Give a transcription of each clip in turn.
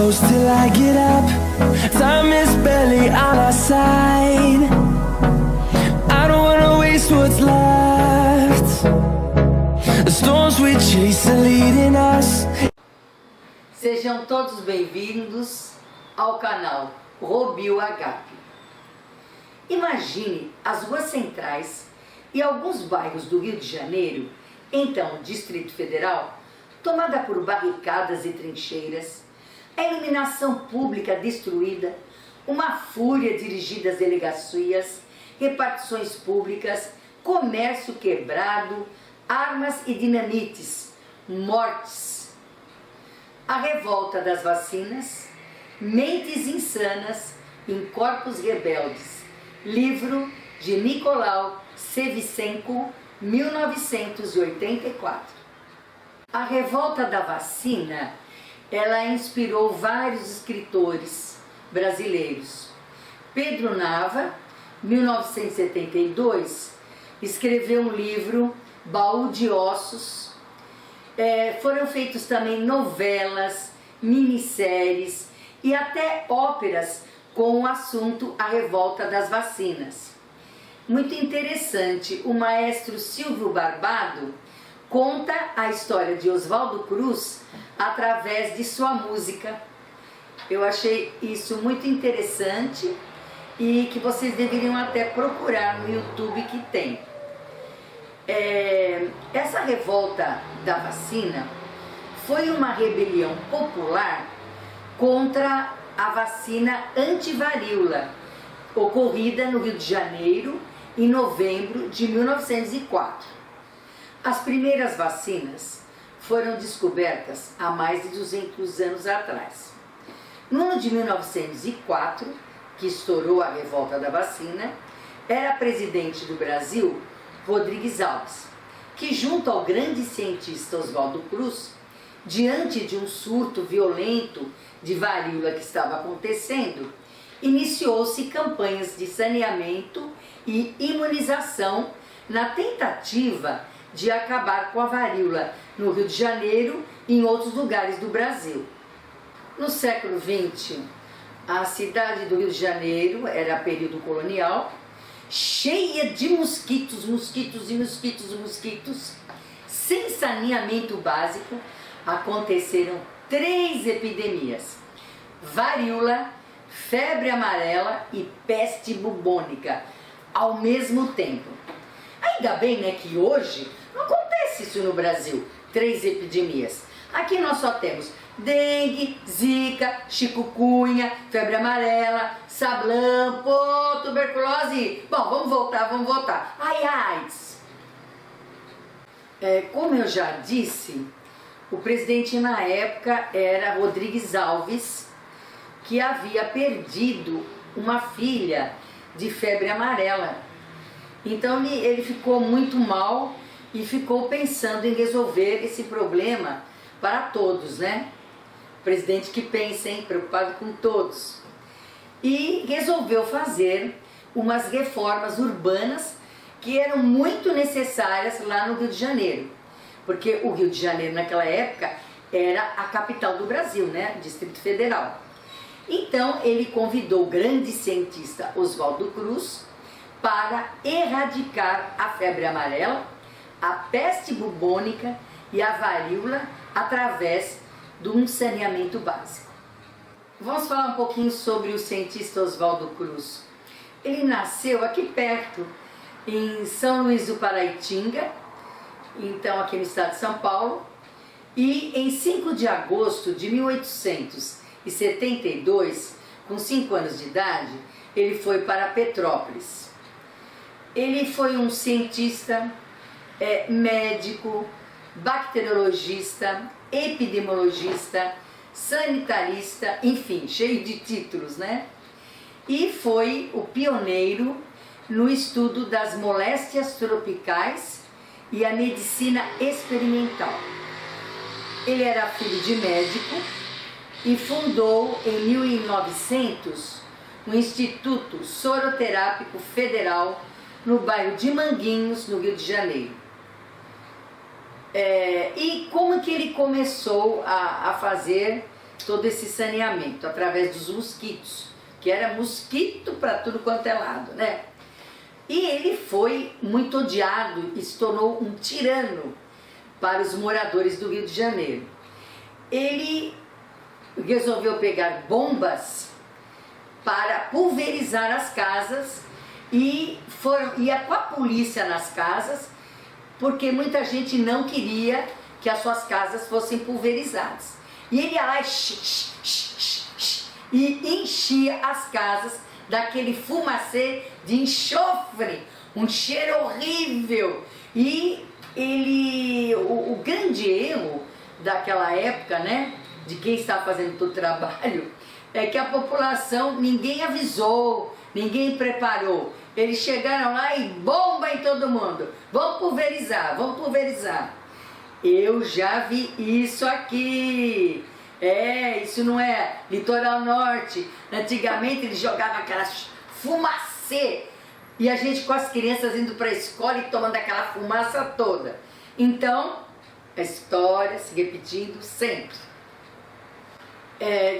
close till I get up. Time is barely on our side. I don't wanna waste what's left. The storms we chase are leading us. Sejam todos bem-vindos ao canal Robio Agape. Imagine as ruas centrais e alguns bairros do Rio de Janeiro, então Distrito Federal, tomada por barricadas e trincheiras, a iluminação pública destruída, uma fúria dirigida às delegacias, repartições públicas, comércio quebrado, armas e dinamites, mortes. A revolta das vacinas, mentes insanas em corpos rebeldes. Livro de Nicolau Sevicenko, 1984. A revolta da vacina, ela inspirou vários escritores brasileiros. Pedro Nava, 1972, escreveu um livro, Baú de Ossos. Foram feitos também novelas, minisséries e até óperas com o assunto A Revolta das Vacinas. Muito interessante, o maestro Silvio Barbado conta a história de Oswaldo Cruz através de sua música. Eu achei isso muito interessante e que vocês deveriam até procurar no YouTube que tem. Essa revolta da vacina foi uma rebelião popular contra a vacina antivaríola, ocorrida no Rio de Janeiro em novembro de 1904. As primeiras vacinas foram descobertas há mais de 200 anos atrás. No ano de 1904, que estourou a revolta da vacina, era presidente do Brasil Rodrigues Alves, que junto ao grande cientista Oswaldo Cruz, diante de um surto violento de varíola que estava acontecendo, iniciou-se campanhas de saneamento e imunização na tentativa de acabar com a varíola no Rio de Janeiro e em outros lugares do Brasil. No século XX, a cidade do Rio de Janeiro era período colonial, cheia de mosquitos, sem saneamento básico. Aconteceram 3 epidemias: varíola, febre amarela e peste bubônica ao mesmo tempo. Ainda bem, né, que hoje não acontece isso no Brasil, 3 epidemias. Aqui nós só temos dengue, zika, chikungunya, febre amarela, sarampo, tuberculose. Bom, vamos voltar. AIDS. Como eu já disse, o presidente na época era Rodrigues Alves, que havia perdido uma filha de febre amarela. Então ele ficou muito mal e ficou pensando em resolver esse problema para todos, né? Presidente que pensa, hein? Preocupado com todos. E resolveu fazer umas reformas urbanas que eram muito necessárias lá no Rio de Janeiro. Porque o Rio de Janeiro naquela época era a capital do Brasil, né? Distrito Federal. Então ele convidou o grande cientista Oswaldo Cruz para erradicar a febre amarela, a peste bubônica e a varíola através de um saneamento básico. Vamos falar um pouquinho sobre o cientista Oswaldo Cruz. Ele nasceu aqui perto, em São Luís do Paraitinga, então aqui no estado de São Paulo, e em 5 de agosto de 1872, com 5 anos de idade, ele foi para Petrópolis. Ele foi um cientista, médico, bacteriologista, epidemiologista, sanitarista, enfim, cheio de títulos, né? E foi o pioneiro no estudo das moléstias tropicais e a medicina experimental. Ele era filho de médico e fundou em 1900 o Instituto Soroterápico Federal no bairro de Manguinhos, no Rio de Janeiro. E como que ele começou a fazer todo esse saneamento através dos mosquitos, que era mosquito para tudo quanto é lado, né? E ele foi muito odiado e se tornou um tirano para os moradores do Rio de Janeiro. Ele resolveu pegar bombas para pulverizar as casas e ia com a polícia nas casas, porque muita gente não queria que as suas casas fossem pulverizadas. E ele ia lá e enchia as casas daquele fumacê de enxofre, um cheiro horrível. E o grande erro daquela época, né, de quem estava fazendo todo o trabalho, é que a população, ninguém avisou, ninguém preparou. Eles chegaram lá e bomba em todo mundo. Vamos pulverizar, vamos pulverizar. Eu já vi isso aqui. Isso não é litoral norte. Antigamente eles jogavam aquelas fumacê e a gente com as crianças indo para a escola e tomando aquela fumaça toda. Então, a história se repetindo sempre.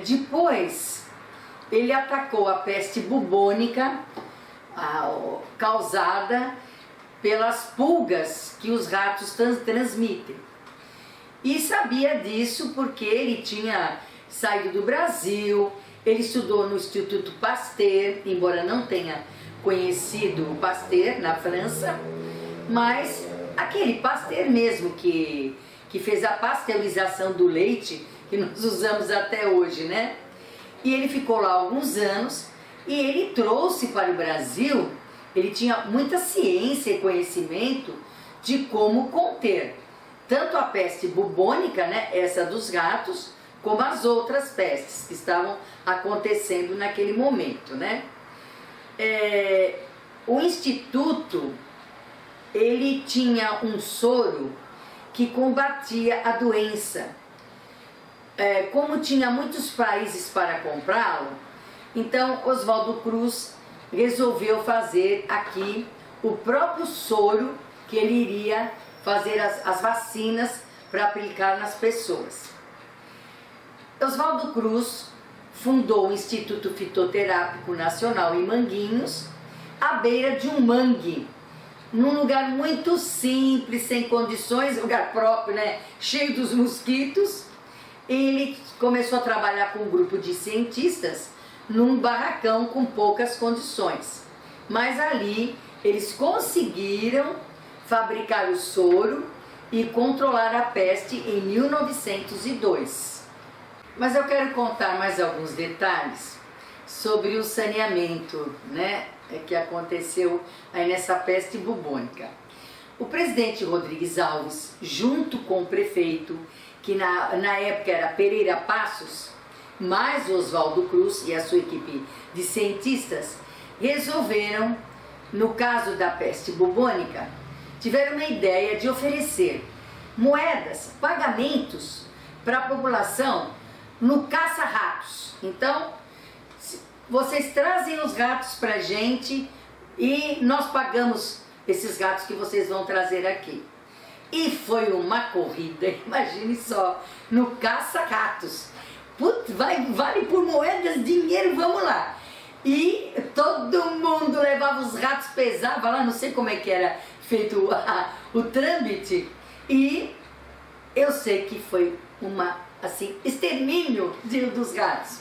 Depois, ele atacou a peste bubônica, causada pelas pulgas que os ratos transmitem. E sabia disso porque ele tinha saído do Brasil, ele estudou no Instituto Pasteur, embora não tenha conhecido o Pasteur na França, mas aquele Pasteur mesmo que fez a pasteurização do leite, que nós usamos até hoje, né? E ele ficou lá alguns anos e ele trouxe para o Brasil, ele tinha muita ciência e conhecimento de como conter tanto a peste bubônica, né, essa dos ratos, como as outras pestes que estavam acontecendo naquele momento, né? O Instituto, ele tinha um soro que combatia a doença. Como tinha muitos países para comprá-lo, então Oswaldo Cruz resolveu fazer aqui o próprio soro que ele iria fazer as vacinas para aplicar nas pessoas. Oswaldo Cruz fundou o Instituto Fitoterápico Nacional em Manguinhos, à beira de um mangue, num lugar muito simples, sem condições, lugar próprio, né, cheio dos mosquitos. Ele começou a trabalhar com um grupo de cientistas num barracão com poucas condições. Mas ali eles conseguiram fabricar o soro e controlar a peste em 1902. Mas eu quero contar mais alguns detalhes sobre o saneamento, né, que aconteceu aí nessa peste bubônica. O presidente Rodrigues Alves, junto com o prefeito, que na época era Pereira Passos, mais Oswaldo Cruz e a sua equipe de cientistas, resolveram, no caso da peste bubônica, tiveram uma ideia de oferecer moedas, pagamentos para a população no caça-ratos. Então, vocês trazem os ratos para a gente e nós pagamos esses ratos que vocês vão trazer aqui. E foi uma corrida, imagine só, no caça-ratos. Putz, vale por moedas, dinheiro, vamos lá. E todo mundo levava os ratos, pesava lá, não sei como é que era feito o trâmite. E eu sei que foi extermínio dos ratos.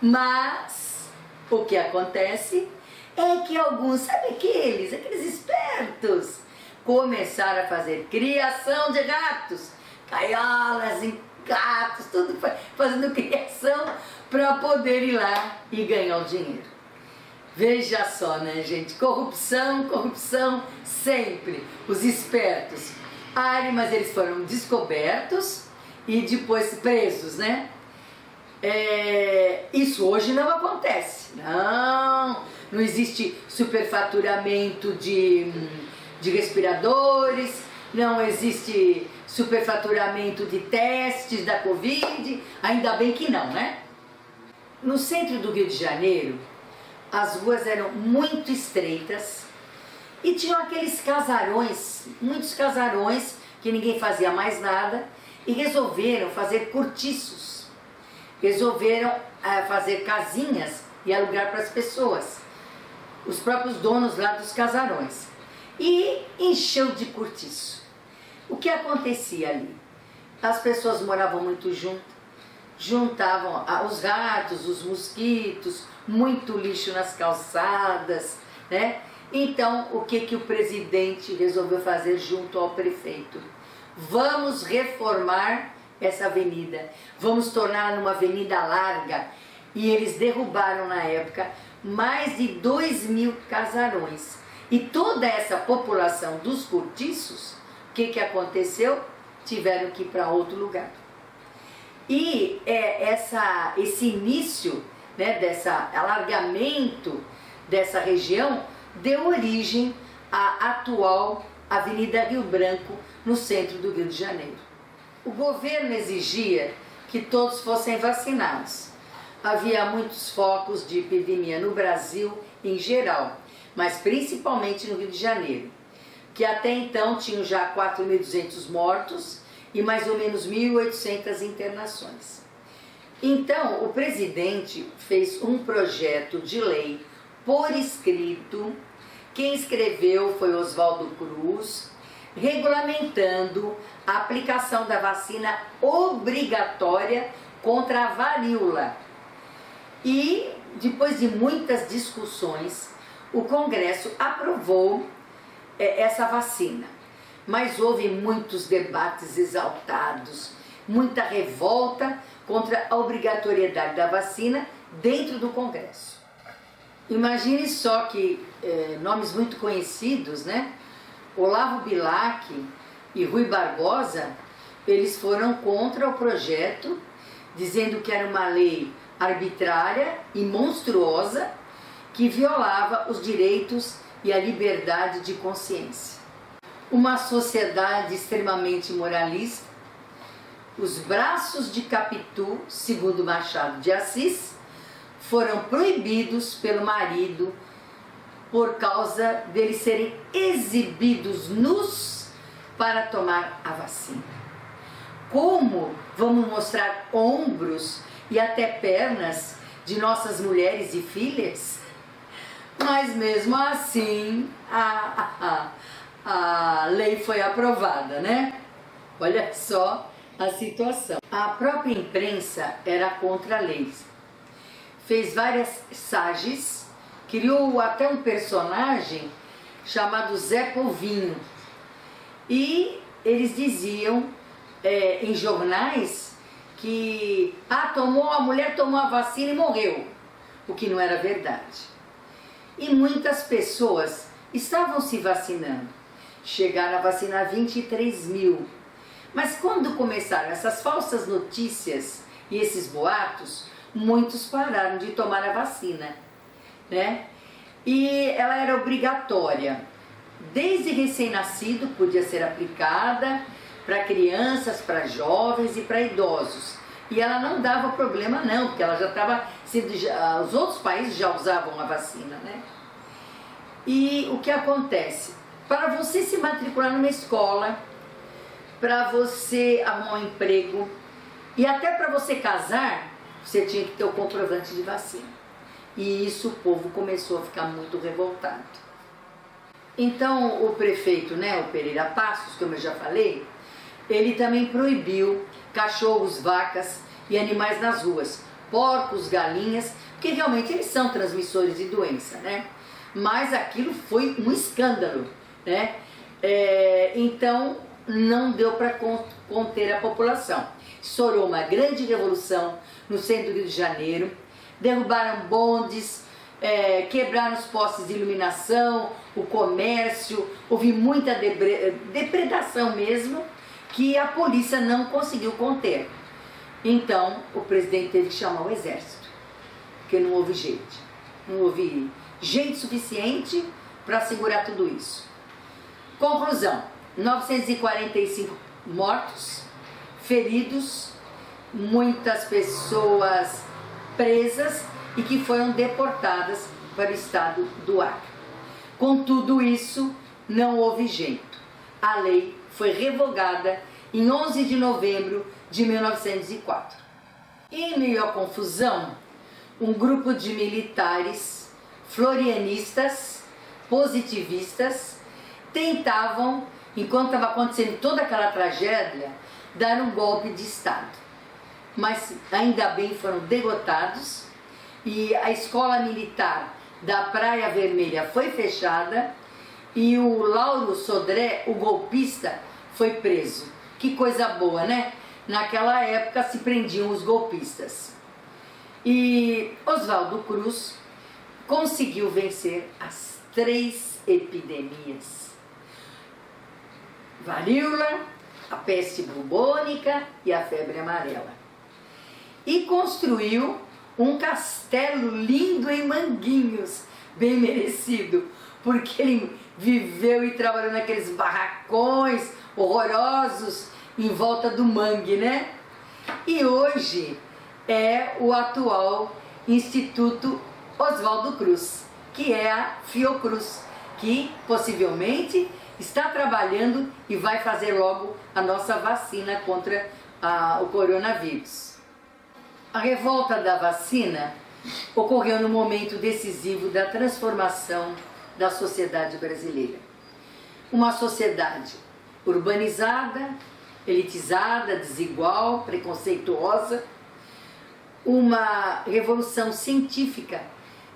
Mas o que acontece é que alguns, sabe aqueles espertos, começaram a fazer criação de gatos, gaiolas em gatos, tudo fazendo criação para poder ir lá e ganhar o dinheiro. Veja só, né, gente? Corrupção, corrupção sempre. Os espertos. Mas eles foram descobertos e depois presos, né? Isso hoje não acontece. Não existe superfaturamento de respiradores, não existe superfaturamento de testes da Covid, ainda bem que não, né? No centro do Rio de Janeiro, as ruas eram muito estreitas e tinham aqueles casarões, muitos casarões que ninguém fazia mais nada e resolveram fazer cortiços. resolveram fazer casinhas e alugar para as pessoas, os próprios donos lá dos casarões, e encheu de cortiço. O que acontecia ali? As pessoas moravam muito juntavam os ratos, os mosquitos, muito lixo nas calçadas, né? Então, o que o presidente resolveu fazer junto ao prefeito? Vamos reformar essa avenida, vamos torná-la uma avenida larga. E eles derrubaram na época mais de 2.000 casarões. E toda essa população dos cortiços, o que aconteceu? Tiveram que ir para outro lugar. E esse início, né, desse alargamento dessa região deu origem à atual Avenida Rio Branco, no centro do Rio de Janeiro. O governo exigia que todos fossem vacinados. Havia muitos focos de epidemia no Brasil em geral, mas principalmente no Rio de Janeiro, que até então tinham já 4.200 mortos e mais ou menos 1.800 internações. Então, o presidente fez um projeto de lei por escrito. Quem escreveu foi Oswaldo Cruz, regulamentando a aplicação da vacina obrigatória contra a varíola. E, depois de muitas discussões, o Congresso aprovou essa vacina. Mas houve muitos debates exaltados, muita revolta contra a obrigatoriedade da vacina dentro do Congresso. Imagine só que nomes muito conhecidos, né? Olavo Bilac e Rui Barbosa, eles foram contra o projeto, dizendo que era uma lei arbitrária e monstruosa que violava os direitos e a liberdade de consciência. Uma sociedade extremamente moralista, os braços de Capitu, segundo Machado de Assis, foram proibidos pelo marido por causa deles serem exibidos nus para tomar a vacina. Como vamos mostrar ombros e até pernas de nossas mulheres e filhas? Mas mesmo assim, a lei foi aprovada, né? Olha só a situação. A própria imprensa era contra a lei. Fez várias sages, criou até um personagem chamado Zé Povinho. E eles diziam em jornais que a mulher tomou a vacina e morreu, o que não era verdade. E muitas pessoas estavam se vacinando, chegaram a vacinar 23.000. Mas quando começaram essas falsas notícias e esses boatos, muitos pararam de tomar a vacina, né? E ela era obrigatória. Desde recém-nascido podia ser aplicada para crianças, para jovens e para idosos. E ela não dava problema não, porque ela já estava sendo... Os outros países já usavam a vacina, né? E o que acontece? Para você se matricular numa escola, para você arrumar um emprego e até para você casar, você tinha que ter o comprovante de vacina. E isso o povo começou a ficar muito revoltado. Então o prefeito, né, o Pereira Passos, como eu já falei, ele também proibiu cachorros, vacas e animais nas ruas, porcos, galinhas, porque realmente eles são transmissores de doença, né? Mas aquilo foi um escândalo, né? Então não deu para conter a população. Estourou uma grande revolução no centro do Rio de Janeiro, derrubaram bondes, quebraram os postes de iluminação, o comércio, houve muita depredação mesmo, que a polícia não conseguiu conter. Então o presidente teve que chamar o exército, porque não houve gente, não houve gente suficiente para segurar tudo isso. Conclusão: 945 mortos, feridos, muitas pessoas presas e que foram deportadas para o estado do Acre. Com tudo isso, não houve jeito. A lei foi revogada em 11 de novembro de 1904. Em meio à confusão, um grupo de militares florianistas, positivistas, tentavam, enquanto estava acontecendo toda aquela tragédia, dar um golpe de Estado. Mas ainda bem foram derrotados e a escola militar da Praia Vermelha foi fechada e o Lauro Sodré, o golpista, foi preso. Que coisa boa, né? Naquela época se prendiam os golpistas. E Oswaldo Cruz conseguiu vencer as 3 epidemias: varíola, a peste bubônica e a febre amarela. E construiu um castelo lindo em Manguinhos, bem merecido, porque ele viveu e trabalhou naqueles barracões horrorosos em volta do mangue, né? E hoje é o atual Instituto Oswaldo Cruz, que é a Fiocruz, que possivelmente está trabalhando e vai fazer logo a nossa vacina contra o coronavírus. A revolta da vacina ocorreu no momento decisivo da transformação da sociedade brasileira. Uma sociedade urbanizada, elitizada, desigual, preconceituosa, uma revolução científica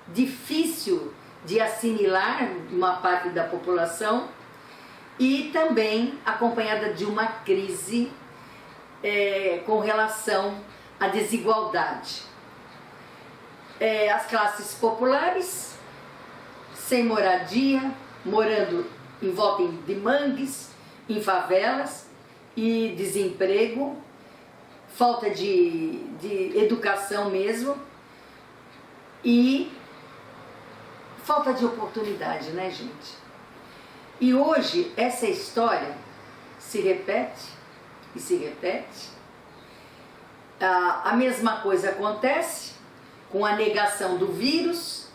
difícil de assimilar uma parte da população e também acompanhada de uma crise com relação à desigualdade. As classes populares sem moradia, morando em volta de mangues, em favelas, e desemprego, falta de educação mesmo e falta de oportunidade, né, gente? E hoje essa história se repete e se repete. A mesma coisa acontece com a negação do vírus.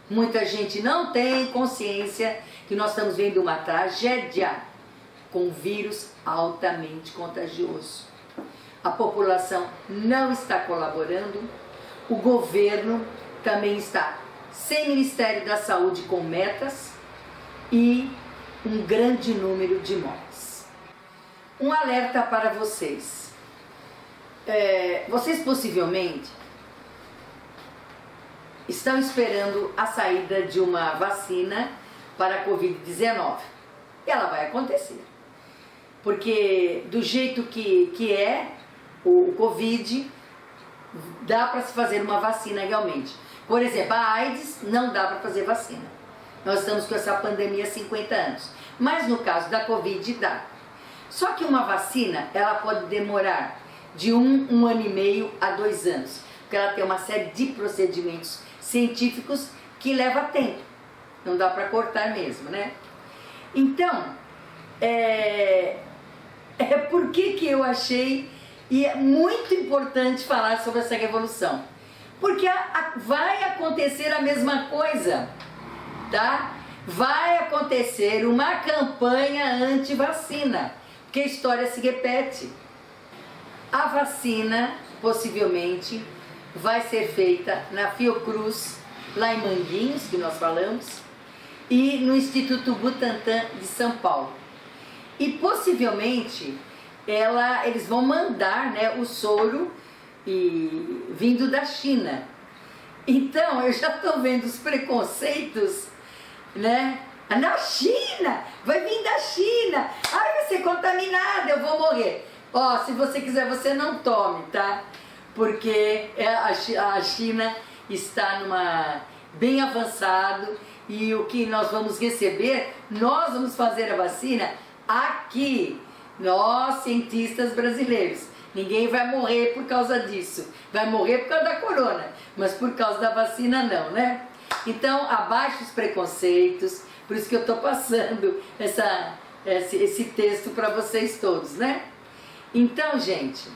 Muita gente não tem consciência que nós estamos vendo uma tragédia com um vírus altamente contagioso. A população não está colaborando, o governo também está sem Ministério da Saúde com metas e um grande número de mortes. Um alerta para vocês. Vocês possivelmente estão esperando a saída de uma vacina para a Covid-19. E ela vai acontecer. Porque do jeito que é o Covid, dá para se fazer uma vacina realmente. Por exemplo, a AIDS não dá para fazer vacina. Nós estamos com essa pandemia há 50 anos. Mas no caso da Covid dá. Só que uma vacina, ela pode demorar de um ano e meio a 2 anos. Porque ela tem uma série de procedimentos científicos que leva tempo. Não dá para cortar mesmo, né? Então, por que eu achei e é muito importante falar sobre essa revolução? Porque vai acontecer a mesma coisa, tá? Vai acontecer uma campanha anti-vacina, porque a história se repete. A vacina, possivelmente, vai ser feita na Fiocruz, lá em Manguinhos, que nós falamos, e no Instituto Butantan de São Paulo. E possivelmente eles vão mandar, né, o soro vindo da China. Então eu já estou vendo os preconceitos, né? Na China, vai vir da China, ai, vai ser contaminada, eu vou morrer. Ó, se você quiser, você não tome, tá? Porque a China está bem avançado e o que nós vamos receber, nós vamos fazer a vacina aqui, nós cientistas brasileiros. Ninguém vai morrer por causa disso, vai morrer por causa da corona, mas por causa da vacina não, né? Então, abaixe os preconceitos, por isso que eu estou passando esse texto para vocês todos, né? Então, gente,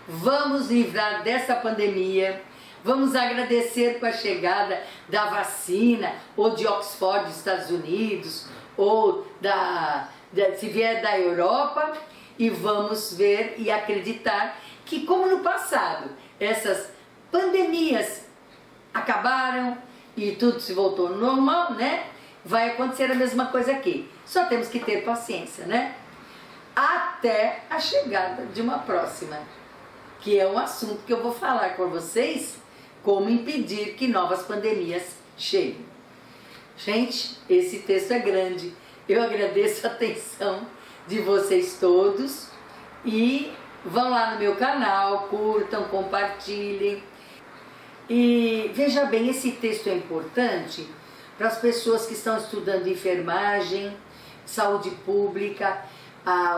vamos livrar dessa pandemia, vamos agradecer com a chegada da vacina, ou de Oxford, dos Estados Unidos, ou se vier da Europa, e vamos ver e acreditar que, como no passado, essas pandemias acabaram e tudo se voltou ao normal, né? Vai acontecer a mesma coisa aqui. Só temos que ter paciência, né? Até a chegada de uma próxima, que é um assunto que eu vou falar com vocês, como impedir que novas pandemias cheguem. Gente, esse texto é grande. Eu agradeço a atenção de vocês todos e vão lá no meu canal, curtam, compartilhem. E veja bem, esse texto é importante para as pessoas que estão estudando enfermagem, saúde pública,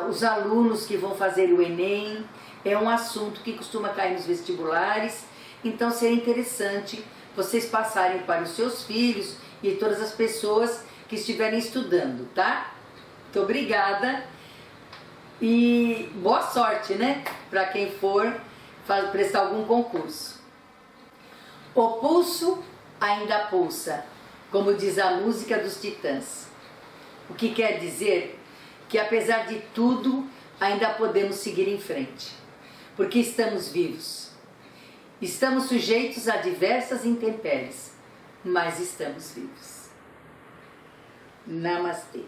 os alunos que vão fazer o Enem. É um assunto que costuma cair nos vestibulares, então seria interessante vocês passarem para os seus filhos e todas as pessoas que estiverem estudando, tá? Muito obrigada e boa sorte, né? Para quem for prestar algum concurso. O pulso ainda pulsa, como diz a música dos Titãs. O que quer dizer que, apesar de tudo, ainda podemos seguir em frente, porque estamos vivos. Estamos sujeitos a diversas intempéries, mas estamos vivos. Namastê.